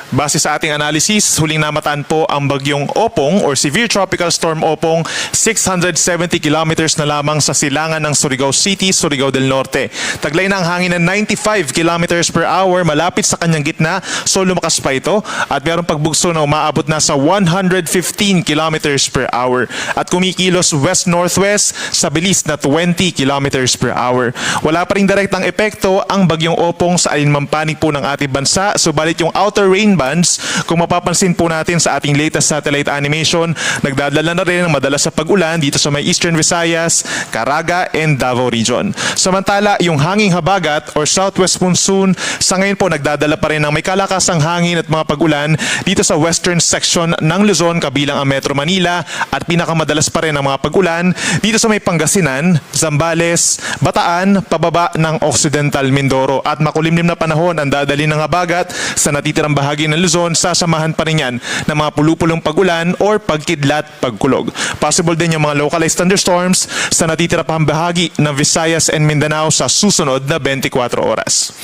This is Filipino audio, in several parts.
Base sa ating analysis, huling namataan po ang bagyong Opong or Severe Tropical Storm Opong 670 kilometers na lamang sa silangan ng Surigao City, Surigao del Norte. Taglay na ang hangin ng 95 kilometers per hour malapit sa kanyang gitna, so lumakas pa ito at mayroong pagbugso na umaabot na sa 115 kilometers per hour at kumikilos west-northwest sa bilis na 20 kilometers per hour. Wala pa rin direktang epekto ang bagyong Opong sa alinmang panig po ng ating bansa, subalit yung outer rain bands, kung mapapansin po natin sa ating latest satellite animation, nagdadala na rin ng madalas sa pag-ulan dito sa may Eastern Visayas, Caraga, and Davao region. Samantala, yung hanging habagat or southwest monsoon, sa ngayon po nagdadala pa rin ng may kalakasang hangin at mga pag-ulan dito sa western section ng Luzon kabilang ang Metro Manila at pinakamadalas pa rin ang mga pag-ulan dito sa may Pangasinan, Zambales, Bataan, pababa ng Occidental Mindoro at makulimlim na panahon ang dadali ng habagat sa natitirang bahagi ng Luzon, sasamahan pa rin yan ng mga pulupulong pag-ulan or pagkidlat, pagkulog. Possible din yung mga localized thunderstorms sa natitira pang bahagi ng Visayas and Mindanao sa susunod na 24 oras.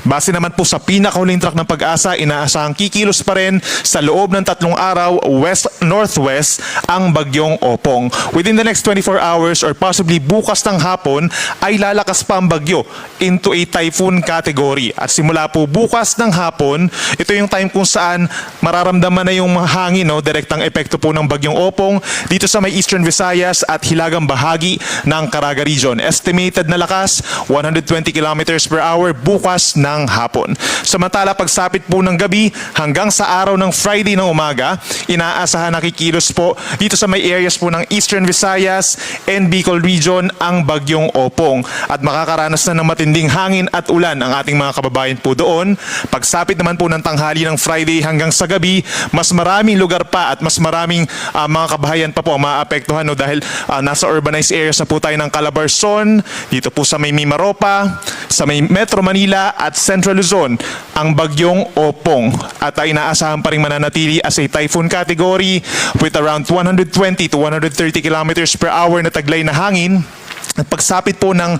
Base naman po sa pinakahuling track ng Pag-asa, inaasahang kikilos pa rin sa loob ng 3 araw west-northwest ang bagyong Opong. Within the next 24 hours or possibly bukas ng hapon ay lalakas pa ang bagyo into a typhoon category. At simula po bukas ng hapon, ito yung time kung saan mararamdaman na yung mga hangin, direktang epekto po ng bagyong Opong dito sa may Eastern Visayas at hilagang bahagi ng Caraga region. Estimated na lakas 120 kilometers per hour bukas ng hapon. Samantala, pagsapit po ng gabi hanggang sa araw ng Friday ng umaga, inaasahan na kikilos po dito sa may areas po ng Eastern Visayas and Bicol region ang bagyong Opong at makakaranas na ng matinding hangin at ulan ang ating mga kababayan po doon. Pagsapit naman po ng tanghali ng Friday hanggang sa gabi, mas maraming lugar pa at mas maraming mga kabahayan pa po ang maapektuhan dahil nasa urbanized areas na po tayo ng Calabarzon, dito po sa may Mimaropa, sa may Metro Manila at Central Luzon ang bagyong Opong at ay inaasahan pa rin mananatili as a typhoon category with around 120 to 130 kilometers per hour na taglay na hangin. At pagsapit po ng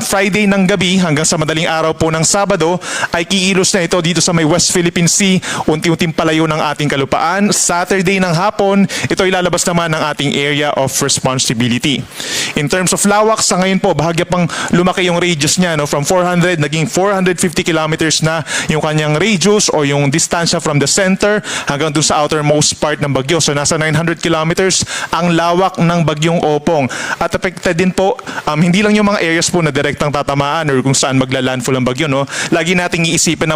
Friday ng gabi hanggang sa madaling araw po ng Sabado ay kikilos na ito dito sa may West Philippine Sea, unti-unting palayo ng ating kalupaan. Saturday ng hapon, ito ay lalabas naman ng ating area of responsibility. In terms of lawak, sa ngayon po, bahagya pang lumaki yung radius niya, from 400 naging 450 kilometers na yung kanyang radius o yung distansya from the center hanggang doon sa outermost part ng bagyo. So nasa 900 kilometers ang lawak ng bagyong Opong. At affected din po hindi lang yung mga areas po na direktang tatamaan or kung saan magla-landfall ang bagyo, lagi nating iisipin ng